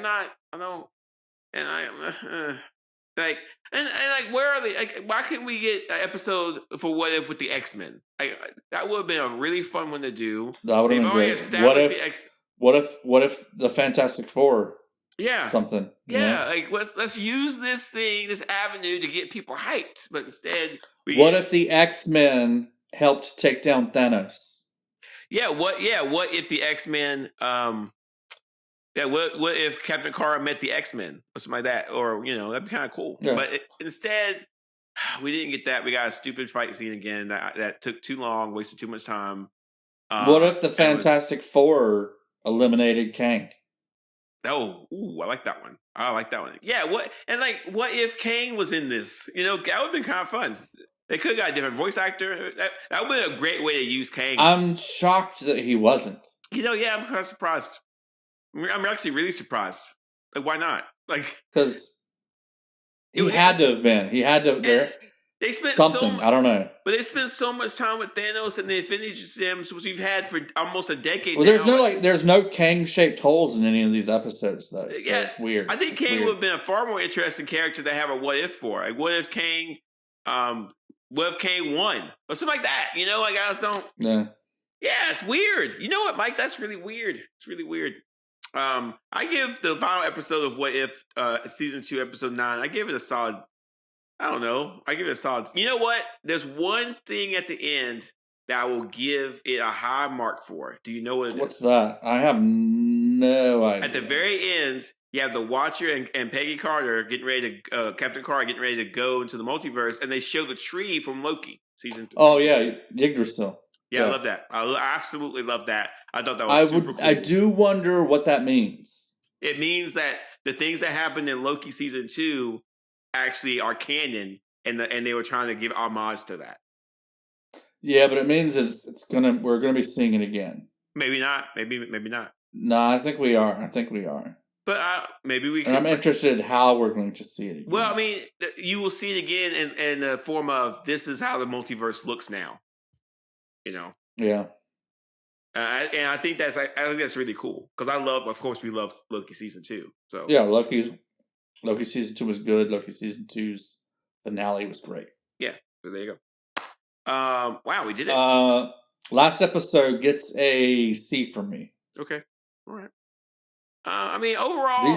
where are they? Like, why couldn't we get an episode for What If with the X-Men? Like, that would have been a really fun one to do. That would have been great. What if the Fantastic Four? Yeah, something. Yeah, like let's use this avenue to get people hyped. But instead, what if the X-Men helped take down Thanos? What if the X-Men? What if Captain Carter met the X-Men or something like that? Or that'd be kind of cool. Yeah. But instead, we didn't get that. We got a stupid fight scene again that took too long, wasted too much time. What if the Fantastic Four eliminated Kang? Oh, I like that one. Yeah. What if Kang was in this? That would have been kind of fun. They could have got a different voice actor. That would have been a great way to use Kang. I'm shocked that he wasn't. Yeah, I'm kind of surprised. I'm actually really surprised. Like, why not? Like, because he had to have been. He had to. They spent something. I don't know. But they spent so much time with Thanos and the Infinity Gems, which we've had for almost a decade. Well, there's no Kang-shaped holes in any of these episodes, though. So it's weird. I think Kang would have been a far more interesting character to have a what if for. Like, what if Kang won or something like that? Like, I just don't. Yeah. Yeah, it's weird. You know what, Mike? That's really weird. It's really weird. I give the final episode of What If, season 2, episode 9. I give it a solid. I don't know. I give it a solid. You know what? There's one thing at the end that I will give it a high mark for. Do you know what it is? What's that? I have no idea. At the very end, you have the Watcher and Peggy Carter getting ready to Captain Carter getting ready to go into the multiverse, and they show the tree from Loki season 2. Oh yeah, Yggdrasil. Yeah, I love that. I absolutely love that. I thought that was super cool. I do wonder what that means. It means that the things that happened in Loki season 2 actually are canon, and they were trying to give homage to that. Yeah, but it means we're gonna be seeing it again. Maybe not. Maybe not. No, I think we are. But maybe we can. And I'm interested in how we're going to see it again. Well, I mean, you will see it again in the form of this is how the multiverse looks now. Yeah. And I think that's really cool because we love Loki season 2. So yeah, Loki season 2 was good. Loki season 2's finale was great. Yeah, so there you go. Wow, we did it. Last episode gets a C from me. Okay, all right. I mean, overall,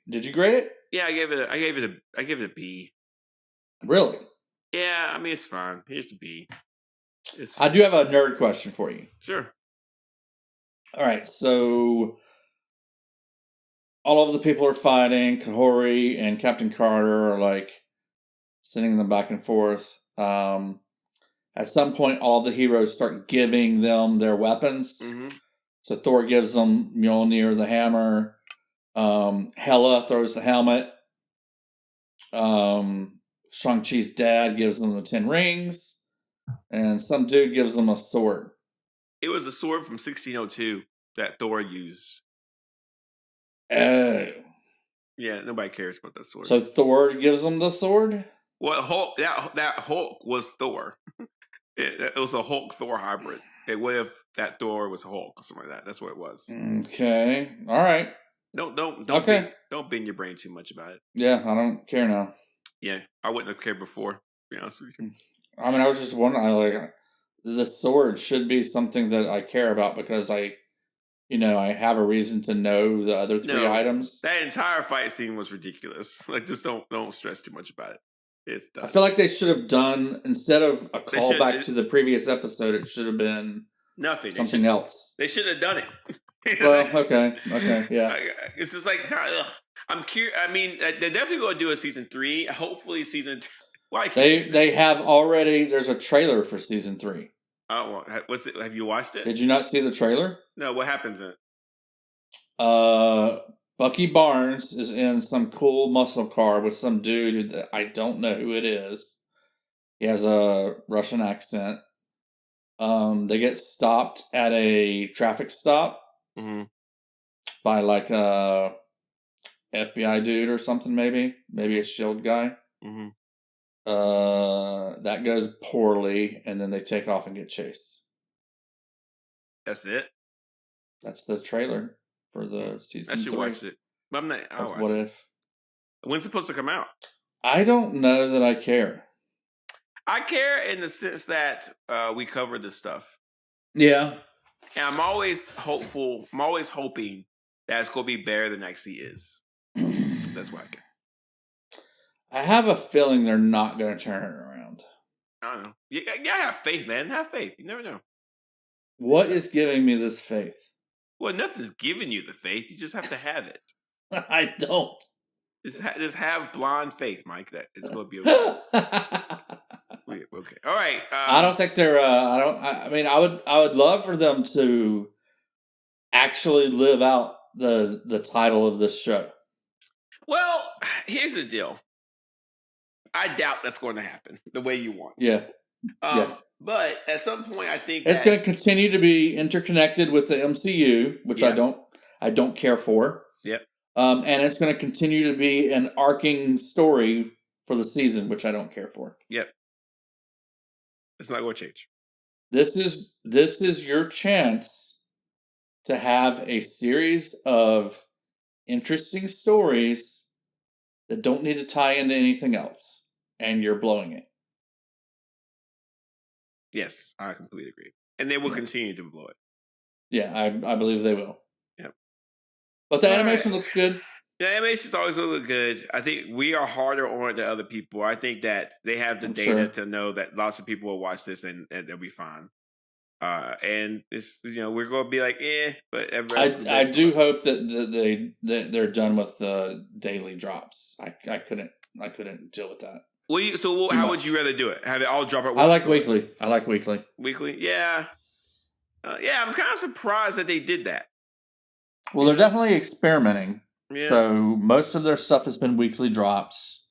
did you grade it? Yeah, I gave it a B. Really? Yeah, I mean it's fine. Here's a B. I do have a nerd question for you. Sure. All right, so all of the people are fighting. Kahhori and Captain Carter are like sending them back and forth. At some point, all the heroes start giving them their weapons. Mm-hmm. So Thor gives them Mjolnir the hammer. Hela throws the helmet. Shang-Chi's dad gives them the 10 rings. And some dude gives them a sword. It was a sword from 1602 that Thor used. Oh. Yeah, nobody cares about that sword. So Thor gives them the sword? Well, Hulk, that Hulk was Thor. It was a Hulk-Thor hybrid. What if that Thor was Hulk or something like that? That's what it was. Okay. All right. Don't bend your brain too much about it. Yeah, I don't care now. Yeah, I wouldn't have cared before, to be honest with you. I mean, I was just wondering, the sword should be something that I care about because I have a reason to know the other three items. That entire fight scene was ridiculous. Like, just don't stress too much about it. It's done. I feel like they should have done, instead of a callback to the previous episode, it should have been nothing. Something else. They should have done it. Well, okay, yeah. It's just like, I'm curious. I mean, they're definitely going to do a season 3. Hopefully, season. They have already. There's a trailer for season 3. Oh, have you watched it? Did you not see the trailer? No. What happens in it? Bucky Barnes is in some cool muscle car with some dude who I don't know who it is. He has a Russian accent. They get stopped at a traffic stop by like a FBI dude or something, maybe a SHIELD guy. Mm-hmm. That goes poorly, and then they take off and get chased. That's it? That's the trailer for the season 3. I should watch it. But I'm not. I'll watch What it. If? When's it supposed to come out? I don't know that I care. I care in the sense that we cover this stuff. Yeah. And I'm always hopeful. I'm always hoping that it's going to be better than it actually is. That's why I care. I have a feeling they're not going to turn it around. I don't know. Yeah, have faith, man. Have faith. You never know. What is giving me this faith? Well, nothing's giving you the faith. You just have to have it. I don't. Just have blind faith, Mike. That it's going to be okay. Okay. All right. I don't think they're. I mean, I would love for them to actually live out the title of this show. Well, here's the deal. I doubt that's going to happen the way you want. Yeah. But at some point, I think it's going to continue to be interconnected with the MCU, which I don't care for. Yep. And it's going to continue to be an arcing story for the season, which I don't care for. Yep. It's not going to change. This is your chance to have a series of interesting stories that don't need to tie into anything else, and you're blowing it. Yes, I completely agree. And they will continue to blow it. Yeah, I believe they will. Yep. But the animation looks good. The animation's always look good. I think we are harder on it than other people. I think that they have the data to know that lots of people will watch this and they'll be fine. And it's we're going to be like, but I do hope that they're done with the daily drops. I couldn't deal with that. How would you rather do it? Have it all drop at once? I like weekly. Weekly, yeah. I'm kind of surprised that they did that. Well, they're definitely experimenting. Yeah. So most of their stuff has been weekly drops.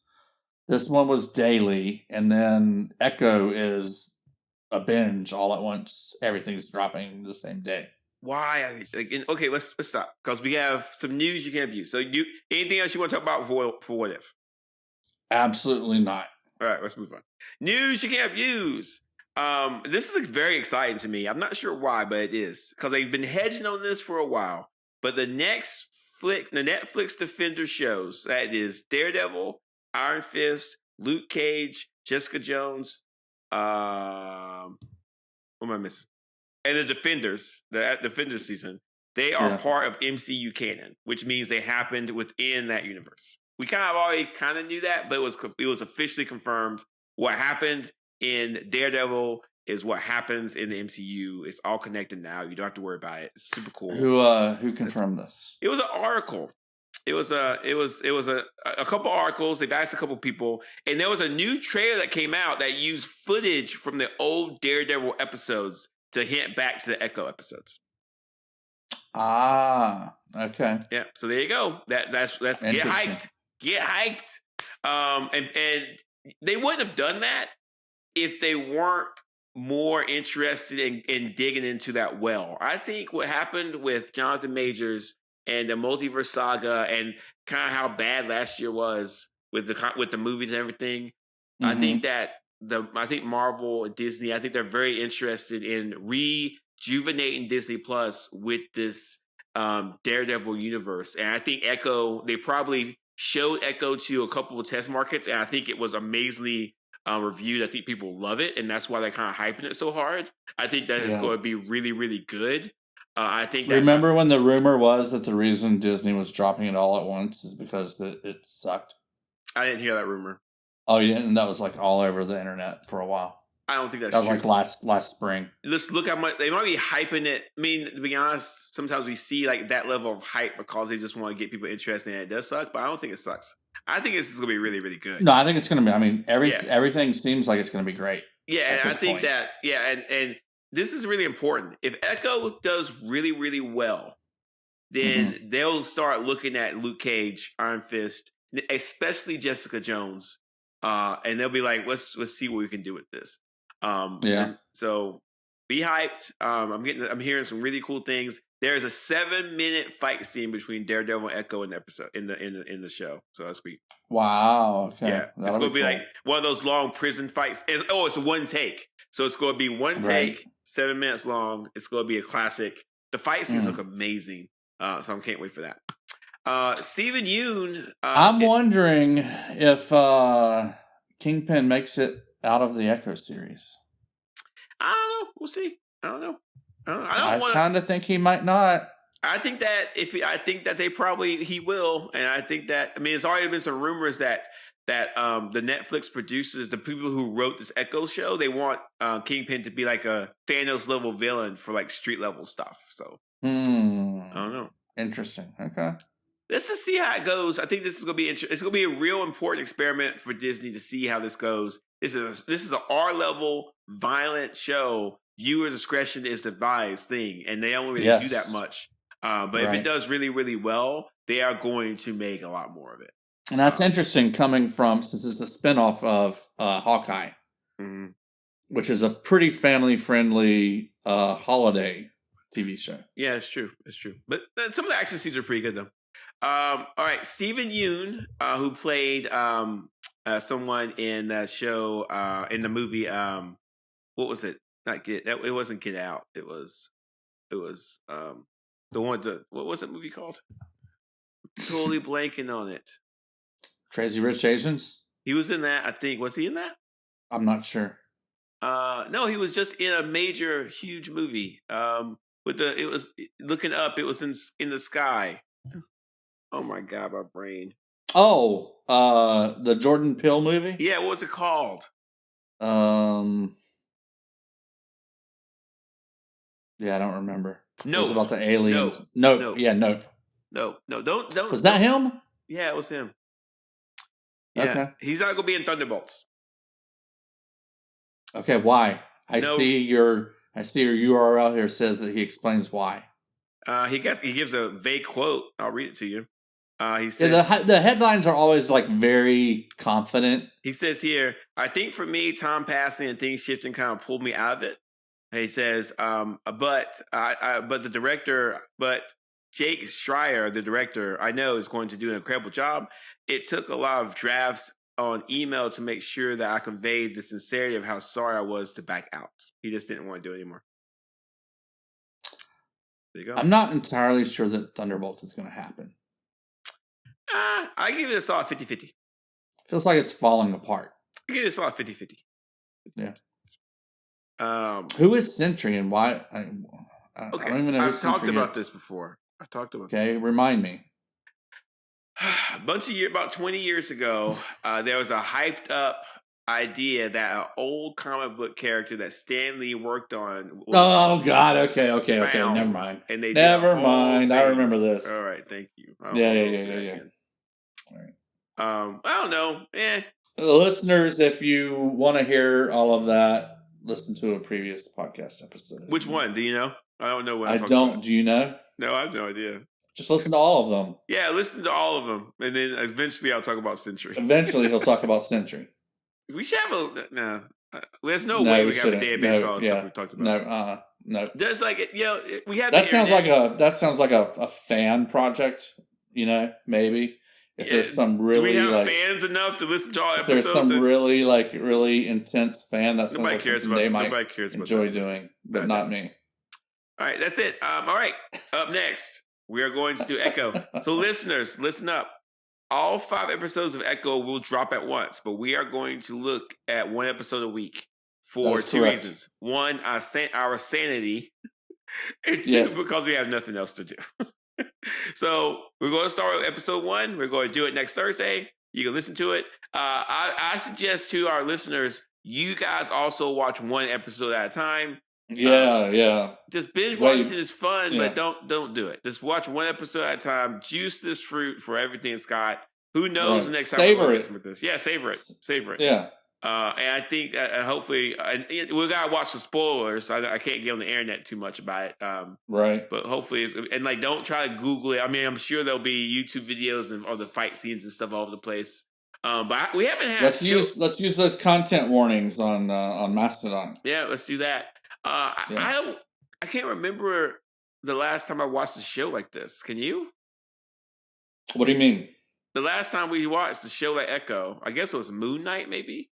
This one was daily, and then Echo is a binge all at once. Everything's dropping the same day. Why? Okay, let's stop because we have some news you can't view. So, anything else you want to talk about for What If? Absolutely not. All right, let's move on. News you can't use. This is very exciting to me. I'm not sure why, but it is because they've been hedging on this for a while. But the Netflix Defender shows, that is Daredevil, Iron Fist, Luke Cage, Jessica Jones, what am I missing? And the Defenders, the Defenders season, they are part of MCU canon, which means they happened within that universe, we already knew that, but it was officially confirmed. What happened in Daredevil is what happens in the MCU. It's all connected now. You don't have to worry about it. It's super cool. Who confirmed this? It was an article. It was a couple articles. They've asked a couple people, and there was a new trailer that came out that used footage from the old Daredevil episodes to hint back to the Echo episodes. Ah, okay. Yeah. So there you go. That's get hyped. Get hyped. And they wouldn't have done that if they weren't more interested in digging into that well. I think what happened with Jonathan Majors and the multiverse saga and kind of how bad last year was with the movies and everything, I think that I think Marvel and Disney, I think they're very interested in rejuvenating Disney Plus with this Daredevil universe. And I think Echo, they probably showed Echo to a couple of test markets, and I think it was amazingly reviewed. I think people love it, and that's why they're kind of hyping it so hard. I think that it's going to be really, really good. I think. Remember when the rumor was that the reason Disney was dropping it all at once is because it sucked? I didn't hear that rumor. Oh, you didn't? That was like all over the internet for a while. I don't think that's true. That was like last spring. Let's look how much they might be hyping it. I mean, to be honest, sometimes we see like that level of hype because they just want to get people interested in it. It does suck, but I don't think it sucks. I think it's going to be really, really good. No, I think it's going to be. I mean, everything seems like it's going to be great. Yeah, and I think that. Yeah, and this is really important. If Echo does really, really well, then they'll start looking at Luke Cage, Iron Fist, especially Jessica Jones, and they'll be like, "Let's see what we can do with this." So be hyped. I'm hearing some really cool things. There's a 7-minute fight scene between Daredevil and Echo in the episode in the show. So that's sweet. Wow. Okay. Yeah, it's going to be like one of those long prison fights. It's one take. So it's going to be one take, 7 minutes long. It's going to be a classic. The fight scenes look amazing. So I can't wait for that. Steven Yeun. I'm wondering if Kingpin makes it out of the Echo series. I don't know. We'll see. I don't know. I kind of think he might not. I think that he will, and I think that there's already been some rumors that the Netflix producers, the people who wrote this Echo show, they want Kingpin to be like a Thanos level villain for like street level stuff. So I don't know. Interesting. Okay. Let's just see how it goes. I think this is going to be interesting. It's going to be a real important experiment for Disney to see how this goes. This is an R level violent show. Viewer discretion is advised thing, and they don't really do that much. But if it does really, really well, they are going to make a lot more of it. And that's interesting coming from, since it's a spinoff of Hawkeye, which is a pretty family-friendly holiday TV show. Yeah, it's true. It's true. But some of the action scenes are pretty good, though. All right, Steven Yeun, who played someone in that show, in the movie, what was it? It wasn't Get Out. It was the one. What was that movie called? Totally blanking on it. Crazy Rich Asians. He was in that. I think. Was he in that? I'm not sure. No, he was just in a major, huge movie. It was looking up. It was in the sky. Oh my God, my brain. Oh, the Jordan Peele movie. Yeah, what was it called? Yeah, I don't remember. No, it was about the aliens. No. Yeah, no. Don't. Was that him? Yeah, it was him. Yeah, okay. He's not going to be in Thunderbolts. Okay, why? I see your URL here says that he explains why. He gives a vague quote. I'll read it to you. He says, the headlines are always like very confident. He says here, I think for me, time passing and things shifting kind of pulled me out of it. He says, but Jake Schreier, the director, I know is going to do an incredible job. It took a lot of drafts on email to make sure that I conveyed the sincerity of how sorry I was to back out. He just didn't want to do it anymore. There you go. I'm not entirely sure that Thunderbolts is going to happen. I give it a solid 50-50. Feels like it's falling apart. I give it a solid 50-50. Yeah. Who is Sentry and why? I don't even know. I've talked about this before. I talked about. Okay, remind me. About 20 years ago, there was a hyped up idea that an old comic book character that Stan Lee worked on. Oh God! Okay. Never mind. And they never mind. I remember this. All right, thank you. Yeah. All right. I don't know. Listeners, if you want to hear all of that, listen to a previous podcast episode. Which one? Do you know? I don't know what I don't. About. Do you know? No, I have no idea. Just listen to all of them. Yeah, listen to all of them, and then eventually I'll talk about Century. Eventually, he'll talk about Century. We should have a no. There's no way we have a database for all the stuff we've talked about. No. There's like we have. That sounds like a fan project. Maybe if there's some really. Do we have fans enough to listen to all episodes? If there's some really intense fan that sounds like something they might enjoy doing, but not me. All right, that's it. All right, up next we are going to do Echo. So listeners, listen up. All 5 episodes of Echo will drop at once, but we are going to look at 1 episode a week for 2 reasons. 1, our sanity, and 2, because we have nothing else to do. So we're going to start with episode 1. We're going to do it next Thursday. You can listen to it. I suggest to our listeners, you guys also watch 1 episode at a time. Yeah. Just binge watching is fun, but don't do it. Just watch 1 episode at a time. Juice this fruit for everything it's got. Who knows the next time savor it with this? Yeah, savor it. Yeah. And I think hopefully we gotta watch some spoilers. So I can't get on the internet too much about it. Right. But hopefully, don't try to Google it. I mean, I'm sure there'll be YouTube videos and all the fight scenes and stuff all over the place. But we haven't had. Let's use those content warnings on Mastodon. Yeah, let's do that. I can't remember the last time I watched a show like this. Can you? What do you mean? The last time we watched the show like Echo, I guess it was Moon Knight, maybe?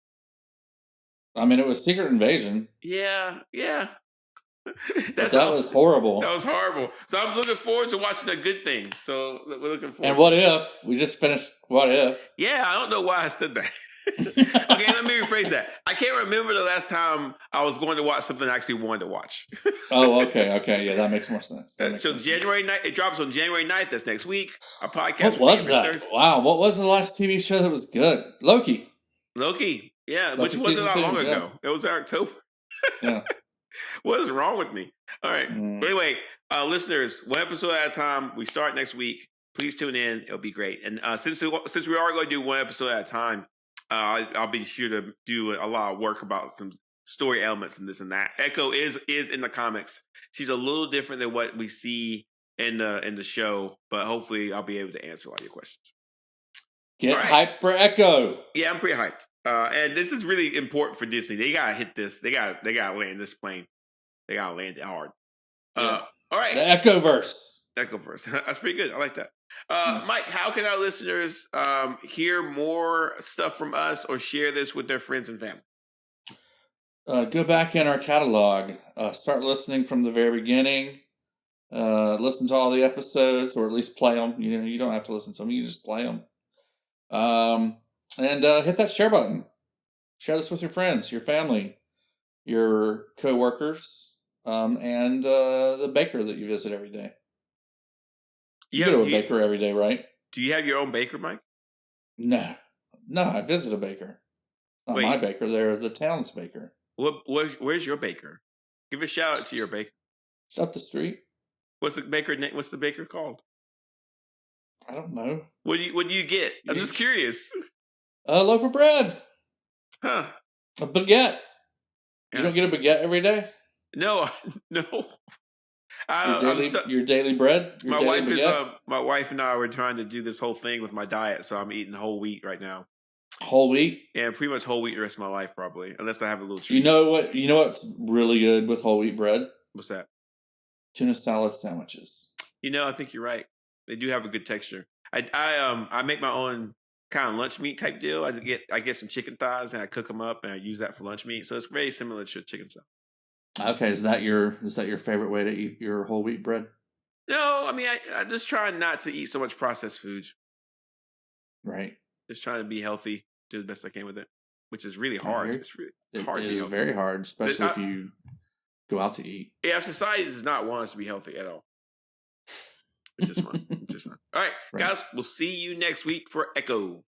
I mean, it was Secret Invasion. Yeah. That was horrible. That was horrible. So I'm looking forward to watching a good thing. So we're looking forward. And What If? We just finished What If. Yeah, I don't know why I said that. Okay, let me rephrase that. I can't remember the last time I was going to watch something I actually wanted to watch. Oh, okay. Yeah, that makes more sense. So January 9th, it drops on January 9th. That's next week. Our podcast. What was that? Thursday. Wow, what was the last TV show that was good? Loki. Yeah, which wasn't that long ago. It was October. Yeah. What is wrong with me? All right. But anyway, listeners, 1 episode at a time. We start next week. Please tune in. It'll be great. And since we are going to do 1 episode at a time, I'll be sure to do a lot of work about some story elements and this and that. Echo is in the comics. She's a little different than what we see in the show, but hopefully I'll be able to answer all your questions. Get hyped for Echo. Yeah, I'm pretty hyped. And this is really important for Disney. They gotta hit this. They gotta land this plane. They gotta land it hard. All right. The Echoverse. That's pretty good. I like that. Mike, how can our listeners hear more stuff from us or share this with their friends and family? Go back in our catalog. Start listening from the very beginning. Listen to all the episodes, or at least play them. You don't have to listen to them. You just play them. And hit that share button. Share this with your friends, your family, your coworkers, and the baker that you visit every day. You go to a baker every day, right? Do you have your own baker, Mike? No, I visit a baker. Not my baker. They're the town's baker. Where's your baker? Give a shout out to your baker. It's up the street. What's the baker name? What's the baker called? I don't know. What do you get? I'm just curious. A loaf of bread. Huh. A baguette. You don't get a baguette every day? No. Your daily bread? My wife and I were trying to do this whole thing with my diet, so I'm eating whole wheat right now. Whole wheat? Yeah, pretty much whole wheat the rest of my life, probably, unless I have a little treat. You know what's really good with whole wheat bread? What's that? Tuna salad sandwiches. I think you're right. They do have a good texture. I make my own kind of lunch meat type deal. I get some chicken thighs and I cook them up and I use that for lunch meat. So it's very similar to chicken stuff. Okay, is that your favorite way to eat your whole wheat bread? No, I mean I just try not to eat so much processed foods. Right. Just trying to be healthy, do the best I can with it, which is really hard. It's really hard. It is very hard, especially if you go out to eat. Yeah, society does not want us to be healthy at all. It's just fun. It's just fun. All right, guys, we'll see you next week for Echo.